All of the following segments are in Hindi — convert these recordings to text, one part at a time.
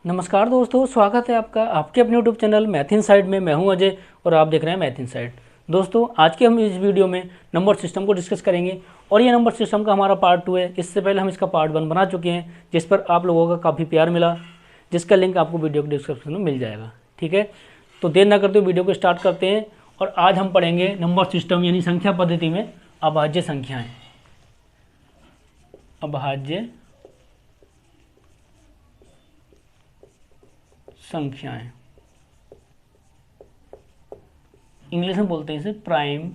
नमस्कार दोस्तों, स्वागत है आपका आपके अपने यूट्यूब चैनल मैथ इनसाइड में। मैं हूं अजय और आप देख रहे हैं मैथ इनसाइड। दोस्तों, आज के हम इस वीडियो में नंबर सिस्टम को डिस्कस करेंगे और ये नंबर सिस्टम का हमारा पार्ट 2 है। इससे पहले हम इसका पार्ट 1 बना चुके हैं, जिस पर आप लोगों का काफ़ी प्यार मिला, जिसका लिंक आपको वीडियो के डिस्क्रिप्शन में मिल जाएगा। ठीक है, तो देर ना करते हुए वीडियो को स्टार्ट करते हैं। और आज हम पढ़ेंगे नंबर सिस्टम यानी संख्या पद्धति में अभाज्य संख्याएँ। अभाज्य संख्याएं, इंग्लिश में बोलते हैं इसे प्राइम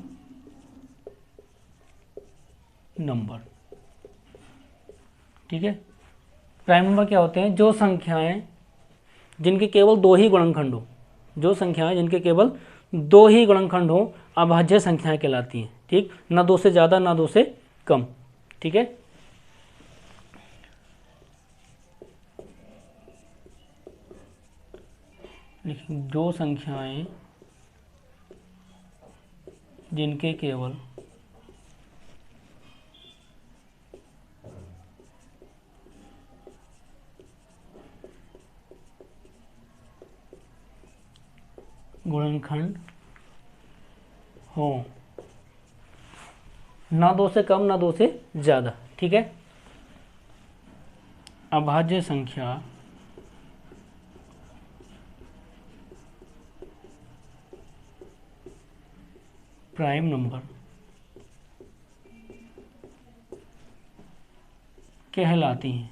नंबर। ठीक है, प्राइम नंबर क्या होते हैं? जो संख्याएं जिनके केवल दो ही गुणनखंड हो, जो संख्याएं जिनके केवल दो ही गुणनखंड हो, अभाज्य संख्याएं कहलाती हैं। ठीक, ना दो से ज़्यादा ना दो से कम। ठीक है, जो संख्याएं जिनके केवल गुणनखंड हो, ना दो से कम ना दो से ज़्यादा। ठीक है, अभाज्य संख्या प्राइम नंबर कहलाती हैं।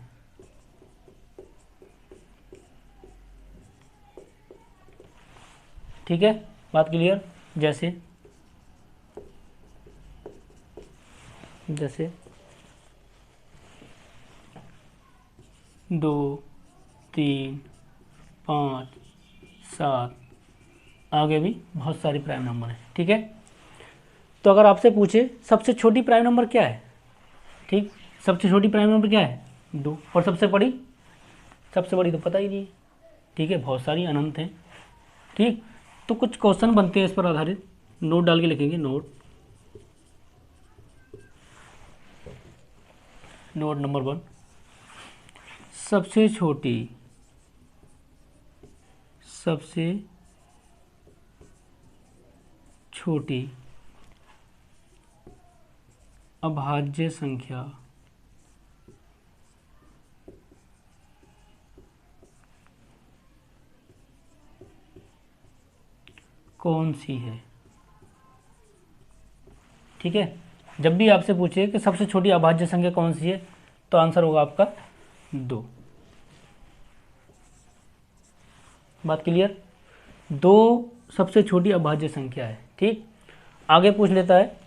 ठीक है, बात क्लियर? जैसे जैसे 2, 3, 5, 7, आगे भी बहुत सारी प्राइम नंबर हैं। ठीक है, तो अगर आपसे पूछे सबसे छोटी प्राइम नंबर क्या है? ठीक, सबसे छोटी प्राइम नंबर क्या है? 2। और सबसे बड़ी? सबसे बड़ी तो पता ही नहीं है। ठीक है, बहुत सारी अनंत हैं। ठीक, तो कुछ क्वेश्चन बनते हैं इस पर आधारित, नोट डाल के लिखेंगे। नोट नंबर 1, सबसे छोटी अभाज्य संख्या कौन सी है? ठीक है, जब भी आपसे पूछे कि सबसे छोटी अभाज्य संख्या कौन सी है, तो आंसर होगा आपका 2। बात क्लियर? 2 सबसे छोटी अभाज्य संख्या है। ठीक, आगे पूछ लेता है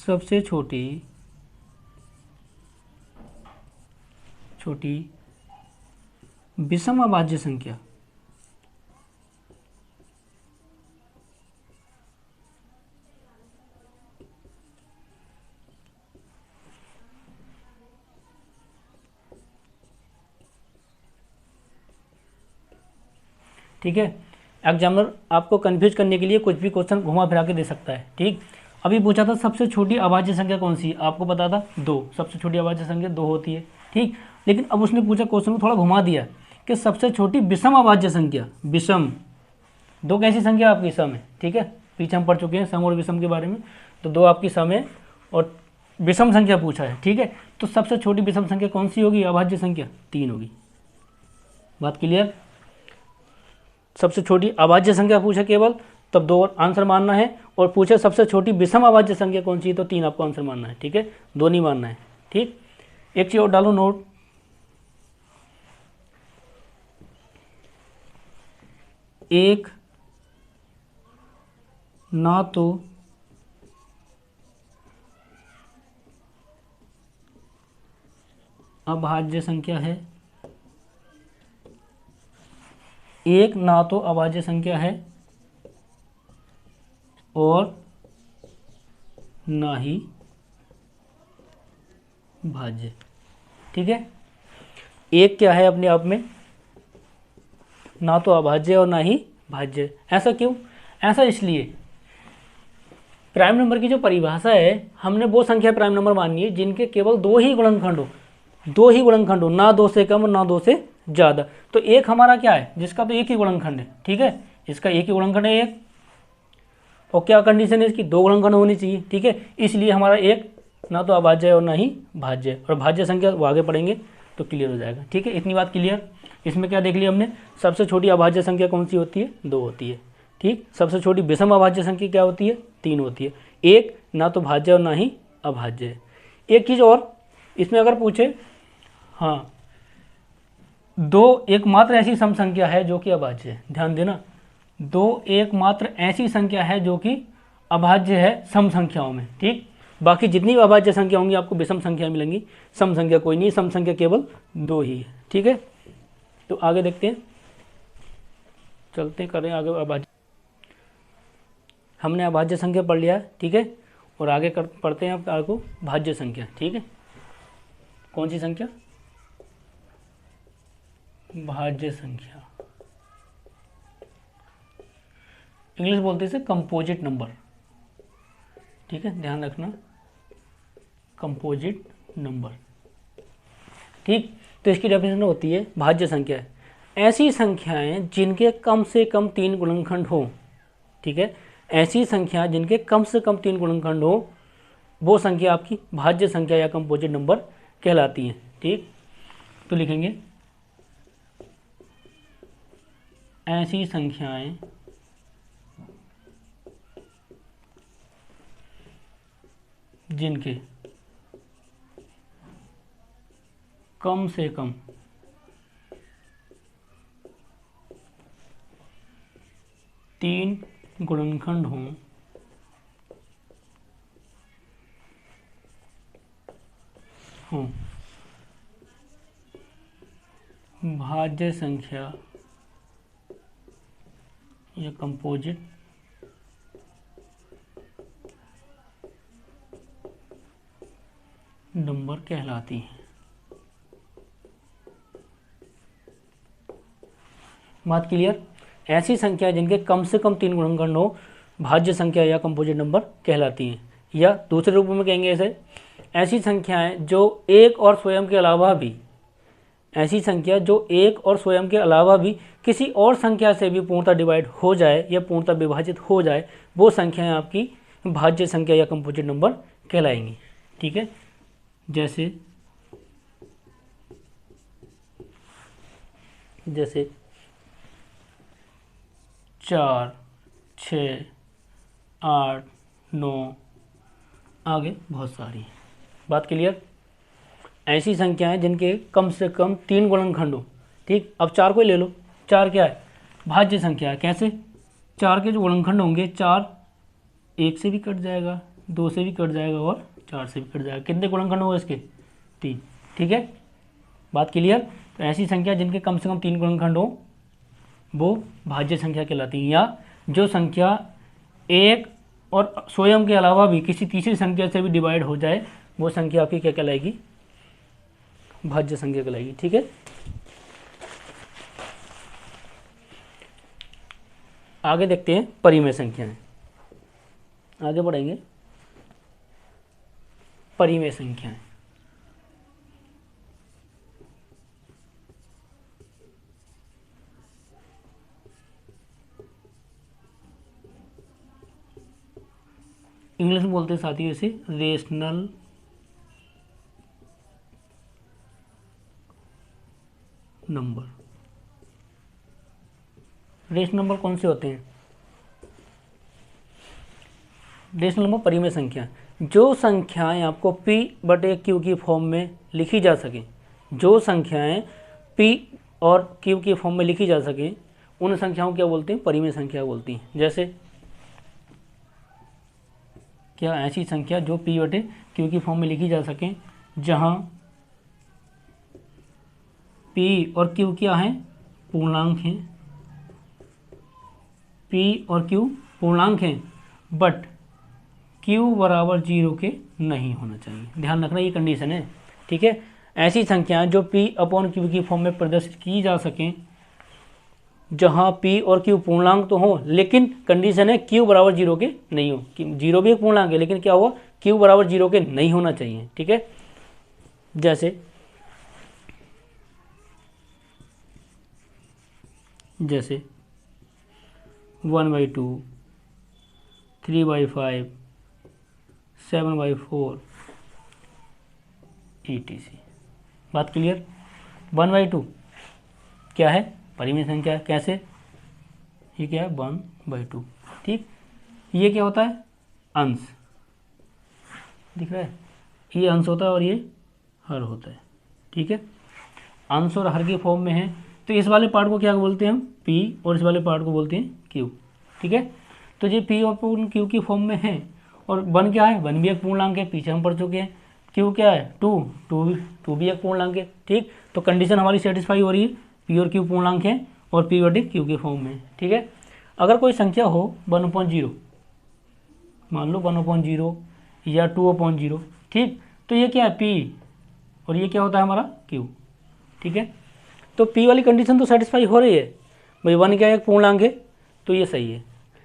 सबसे छोटी विषम अभाज्य संख्या। ठीक है, एग्जामिनर आपको कंफ्यूज करने के लिए कुछ भी क्वेश्चन घुमा फिरा के दे सकता है। ठीक, अभी पूछा था सबसे छोटी अभाज्य संख्या कौन सी है, आपको पता था 2, सबसे छोटी अभाज्य संख्या 2 होती है। ठीक, लेकिन अब उसने पूछा, क्वेश्चन को थोड़ा घुमा दिया कि सबसे छोटी विषम अभाज्य संख्या। विषम, 2 कैसी संख्या आपकी सम है। ठीक है, पीछे हम पढ़ चुके हैं सम और विषम के बारे में, तो 2 आपकी सम है और विषम संख्या पूछा है। ठीक है, तो सबसे छोटी विषम संख्या कौन सी होगी? अभाज्य संख्या 3 होगी। बात क्लियर? सबसे छोटी अभाज्य संख्या पूछे केवल, तब 2 आंसर मानना है, और पूछे सबसे छोटी विषम अभाज्य संख्या कौन सी है, तो 3 आपको आंसर मानना है। ठीक है, 2 नहीं मानना है। ठीक, एक चीज और डालो नोट, एक ना तो अभाज्य संख्या है, एक ना तो अभाज्य संख्या है और ना ही भाज्य। ठीक है, एक क्या है अपने आप में? ना तो अभाज्य और ना ही भाज्य। ऐसा क्यों? ऐसा इसलिए, प्राइम नंबर की जो परिभाषा है, हमने वो संख्या प्राइम नंबर माननी है जिनके केवल दो ही गुणनखंड हो, दो ही गुणनखंड हो, ना दो से कम और ना दो से ज़्यादा। तो एक हमारा क्या है, जिसका तो एक ही गुणनखंड है, ठीक है, इसका एक ही गुणनखंड है एक, और क्या कंडीशन है इसकी, दो गुणनखंड होनी चाहिए, ठीक है, इसलिए हमारा एक ना तो अभाज्य है और ना ही भाज्य है, और भाज्य संख्या वो आगे पढ़ेंगे तो क्लियर हो जाएगा, ठीक है, इतनी बात क्लियर। इसमें क्या देख लिया हमने, सबसे छोटी अभाज्य संख्या कौन सी होती है, 2 होती है, ठीक। सबसे छोटी विषम अभाज्य संख्या क्या होती है, 3 होती है। एक ना तो भाज्य और ना ही अभाज्य है। एक चीज़ और इसमें अगर पूछे, हाँ, 2 एकमात्र ऐसी सम संख्या है जो कि अभाज्य है, ध्यान देना, 2 एकमात्र ऐसी संख्या है जो कि अभाज्य है सम संख्याओं में, ठीक। बाकी जितनी भी अभाज्य संख्या होंगी आपको विषम संख्या मिलेंगी, सम संख्या कोई नहीं, सम संख्या केवल 2 ही है, ठीक है। तो आगे देखते हैं, चलते करें आगे। अभाज्य, हमने अभाज्य संख्या पढ़ लिया है, ठीक है, और आगे पढ़ते हैं अब आपको भाज्य संख्या, ठीक है। कौन सी संख्या, भाज्य संख्या, इंग्लिश बोलते हैं इसे कंपोजिट नंबर, ठीक है, ध्यान रखना, कंपोजिट नंबर, ठीक। तो इसकी डेफिनेशन होती है, भाज्य संख्या ऐसी संख्याएं जिनके कम से कम 3 गुणनखंड हो, ठीक है, ऐसी संख्या जिनके कम से कम 3 गुणनखंड हो, वो संख्या आपकी भाज्य संख्या या कंपोजिट नंबर कहलाती है, ठीक। तो लिखेंगे ऐसी संख्याएं जिनके कम से कम 3 गुणनखंड हों, भाज्य संख्या या कंपोजिट नंबर कहलाती है। बात क्लियर, ऐसी संख्या जिनके कम से कम 3 गुणनखंड हो, भाज्य संख्या या कंपोजिट नंबर कहलाती हैं। या दूसरे रूप में कहेंगे ऐसे, ऐसी संख्याएं जो एक और स्वयं के अलावा भी, ऐसी संख्या जो एक और स्वयं के अलावा भी किसी और संख्या से भी पूर्णतः डिवाइड हो जाए या पूर्णतः विभाजित हो जाए, वो संख्याएं आपकी भाज्य संख्या या कंपोजिट नंबर कहलाएंगी, ठीक है। जैसे 4, 6, 8, 9, आगे बहुत सारी। बात क्लियर, ऐसी संख्याएं जिनके कम से कम 3 गुणनखंड हो, ठीक। अब 4 को ले लो, 4 क्या है, भाज्य संख्या है। कैसे, 4 के जो गुणनखंड होंगे, 4 1 से भी कट जाएगा, 2 से भी कट जाएगा और 4 से भी कट जाएगा। कितने गुणनखंड होंगे इसके, 3, ठीक है। बात क्लियर, तो ऐसी संख्या जिनके कम से कम 3 गुणनखंड हो वो भाज्य संख्या कहलाती है। या जो संख्या एक और स्वयं के अलावा भी किसी तीसरी संख्या से भी डिवाइड हो जाए, वो संख्या आपकी क्या कहलाएगी, भाज्य संख्या कहलाएगी, ठीक है। आगे देखते हैं परिमेय संख्याएं, आगे बढ़ेंगे। परिमेय संख्याएं, इंग्लिश में बोलते हैं साथियों इसे रेशनल नंबर। रेशनल नंबर कौन से होते हैं, रेशनल नंबर परिमेय संख्या, जो संख्याएं आपको P/Q की फॉर्म में लिखी जा सकें, जो संख्याएं P और Q की फॉर्म में लिखी जा सकें, उन संख्याओं क्या बोलते हैं, परिमेय संख्या बोलती हैं। जैसे क्या, ऐसी संख्या जो P/Q की फॉर्म में लिखी जा सकें, जहां P और Q क्या हैं, पूर्णांक हैं, P और Q पूर्णांक हैं, बट Q बराबर 0 के नहीं होना चाहिए। ध्यान रखना, ये कंडीशन है, ठीक है। ऐसी संख्याएं जो P/Q की फॉर्म में प्रदर्शित की जा सकें, जहाँ P और Q पूर्णांक तो हो, लेकिन कंडीशन है Q बराबर 0 के नहीं हो। जीरो भी एक पूर्णांक है, लेकिन क्या हुआ, Q बराबर 0 के नहीं होना चाहिए। ठीक है, जैसे 1/2, 3/5, 7/4 etc। बात क्लियर। 1/2 क्या है, परिमेय संख्या है। कैसे, ये क्या है, 1/2। ठीक, ये क्या होता है, अंश, दिख रहा है, ये अंश होता है और ये हर होता है। ठीक है, अंश और हर के फॉर्म में है, तो इस वाले पार्ट को क्या बोलते हैं हम, P, और इस वाले पार्ट को बोलते हैं Q। ठीक है, तो ये P और Q की फॉर्म में है। और 1 क्या है, 1 भी एक पूर्णांक है, पीछे हम पढ़ चुके हैं। Q क्या है, 2 भी एक पूर्णांक है। ठीक, तो कंडीशन हमारी सेटिस्फाई हो रही है, P और Q पूर्णांक है और P बटे Q के फॉर्म में। ठीक है, अगर कोई संख्या हो 1/0, मान लो 1/0 या 2/0, ठीक, तो ये क्या है, P, और ये क्या होता है हमारा Q। ठीक है, तो P वाली कंडीशन तो सेटिस्फाई हो रही है भाई। 1 क्या है, एक पूर्णांक है, तो ये सही है।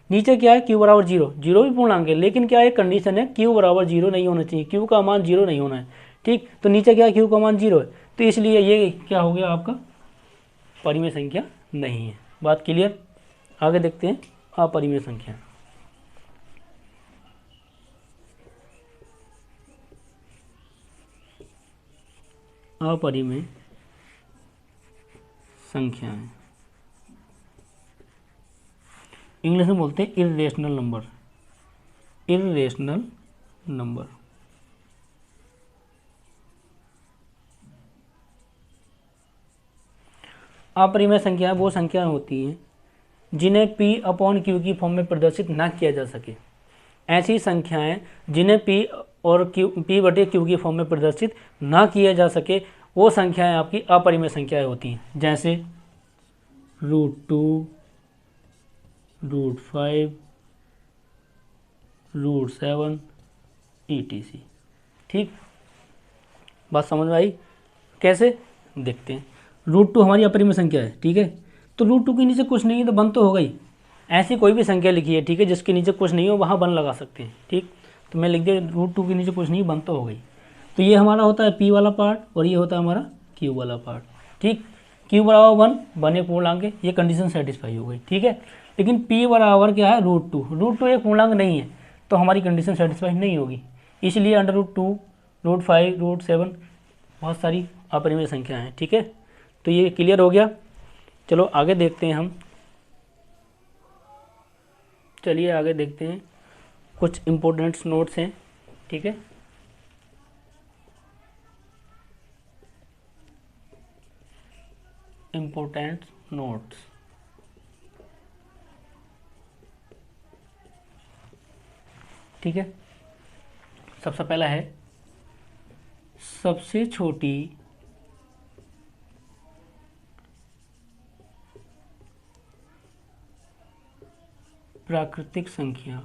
नीचे क्या है, Q बराबर 0, 0 भी पूर्णांक है, लेकिन क्या है, कंडीशन है Q बराबर 0 नहीं होना चाहिए, Q का मान 0 नहीं होना है। ठीक, तो नीचे क्या है, Q का मान 0 है, तो इसलिए ये क्या हो गया आपका, परिमेय संख्या नहीं है। बात क्लियर। आगे देखते हैं अपरिमेय संख्या। अपरिमेय संख्याएं इंग्लिश में बोलते हैं इर्रेशनल नंबर। इर्रेशनल नंबर, अपरिमेय संख्याएं वो संख्याएं होती हैं जिन्हें P/Q की फॉर्म में प्रदर्शित ना किया जा सके। ऐसी संख्याएं जिन्हें P बटे Q की फॉर्म में प्रदर्शित ना किया जा सके, वो संख्याएं आपकी अपरिमेय संख्याएं होती हैं। जैसे √2, √5, √7 etc। ठीक, बात समझ में आई। कैसे, देखते हैं। √2 हमारी अपरिमेय संख्या है। ठीक है, तो √2 के नीचे कुछ नहीं है तो 1 तो हो गई। ऐसी कोई भी संख्या लिखी है, ठीक है, जिसके नीचे कुछ नहीं हो वहाँ 1 लगा सकते हैं। ठीक, तो मैं लिख दिया √2 के नीचे कुछ नहीं, 1 तो हो गई। तो ये हमारा होता है P वाला पार्ट और ये होता है हमारा Q वाला पार्ट। ठीक, Q बराबर 1 एक पूर्णांक है, ये कंडीशन सेटिस्फाई हो गई। ठीक है, लेकिन P बराबर क्या है, √2, √2 एक पूर्णांक नहीं है, तो हमारी कंडीशन सेटिस्फाई नहीं होगी। इसलिए √2, √5, √7 बहुत सारी अपरिमेय संख्या हैं। ठीक है, तो ये क्लियर हो गया। चलो आगे देखते हैं हम। चलिए आगे देखते हैं, कुछ इम्पोर्टेंट नोट्स हैं। ठीक है, इम्पोर्टेंट नोट्स। ठीक है, सबसे पहला है सबसे छोटी प्राकृतिक संख्या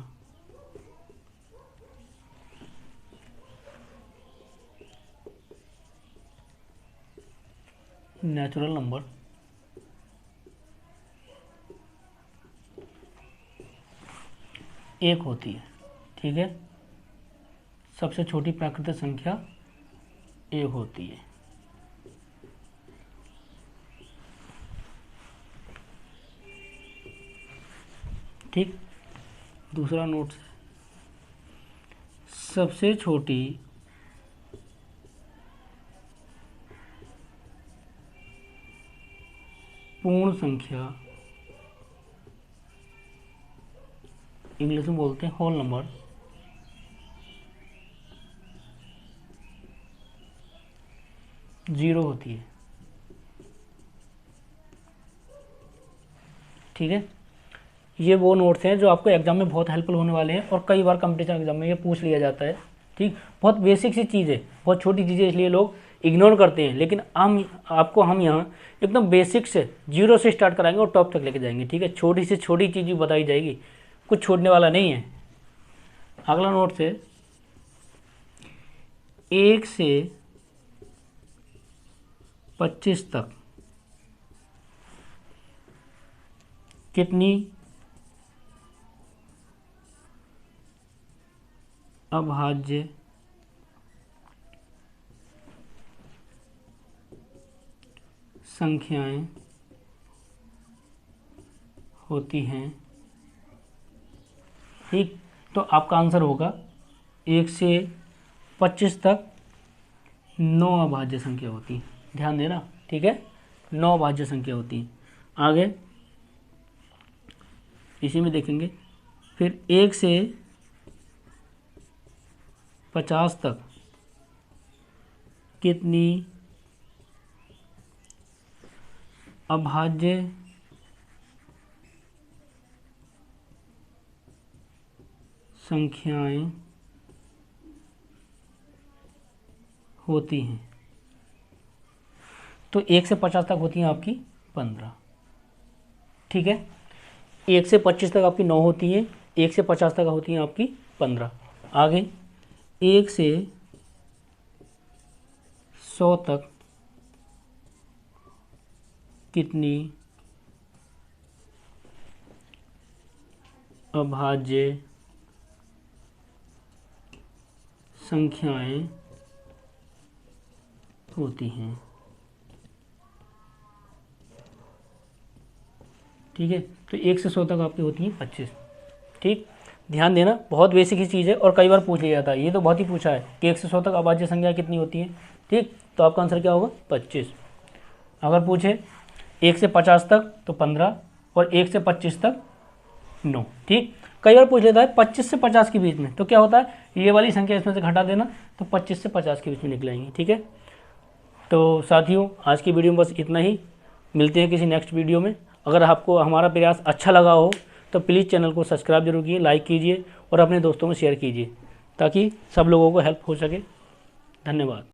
नेचुरल नंबर एक होती है। ठीक है, सबसे छोटी प्राकृतिक संख्या एक होती है। ठीक, दूसरा नोट, सबसे छोटी पूर्ण संख्या, इंग्लिश में बोलते हैं होल नंबर, जीरो होती है। ठीक है, ये वो नोट्स हैं जो आपको एग्जाम में बहुत हेल्पफुल होने वाले हैं और कई बार कंपटीशन एग्जाम में ये पूछ लिया जाता है। ठीक, बहुत बेसिक सी चीज़ है, बहुत छोटी चीज़ है, इसलिए लोग इग्नोर करते हैं, लेकिन हम यहाँ एकदम बेसिक से जीरो से स्टार्ट कराएंगे और टॉप तक लेके जाएंगे। ठीक है, छोटी से छोटी चीज़ भी बताई जाएगी, कुछ छोड़ने वाला नहीं है। अगला नोट्स है 1 से 25 तक कितनी अभाज्य संख्याएं होती हैं। ठीक, तो आपका आंसर होगा 1 से 25 तक 9 अभाज्य संख्या होती है। ध्यान देना, ठीक है, 9 अभाज्य संख्या होती है। आगे इसी में देखेंगे, फिर 1 से 50 तक कितनी अभाज्य संख्याएं होती हैं। तो 1 से 50 तक होती हैं आपकी 15। ठीक है, 1 से 25 तक आपकी 9 होती हैं, 1 से 50 तक होती हैं आपकी 15। आगे 1 से 100 तक कितनी अभाज्य संख्याएं होती हैं। ठीक है, तो 1 से 100 तक आपकी होती हैं 25। ठीक, ध्यान देना, बहुत बेसिक ही चीज़ है और कई बार पूछ लिया जाता है। ये तो बहुत ही पूछा है कि 1 से 100 तक अभाज्य संख्या कितनी होती है। ठीक, तो आपका आंसर क्या होगा 25। अगर पूछे 1 से 50 तक तो 15 और 1 से 25 तक 9। ठीक, कई बार पूछ लेता है 25 से 50 के बीच में, तो क्या होता है ये वाली संख्या इसमें से घटा देना, तो 25 से 50 के बीच में निकलेंगी। ठीक है, तो साथियों आज की वीडियो में बस इतना ही। मिलते हैं किसी नेक्स्ट वीडियो में। अगर आपको हमारा प्रयास अच्छा लगा हो तो प्लीज़ चैनल को सब्सक्राइब जरूर कीजिए, लाइक कीजिए और अपने दोस्तों में शेयर कीजिए ताकि सब लोगों को हेल्प हो सके। धन्यवाद।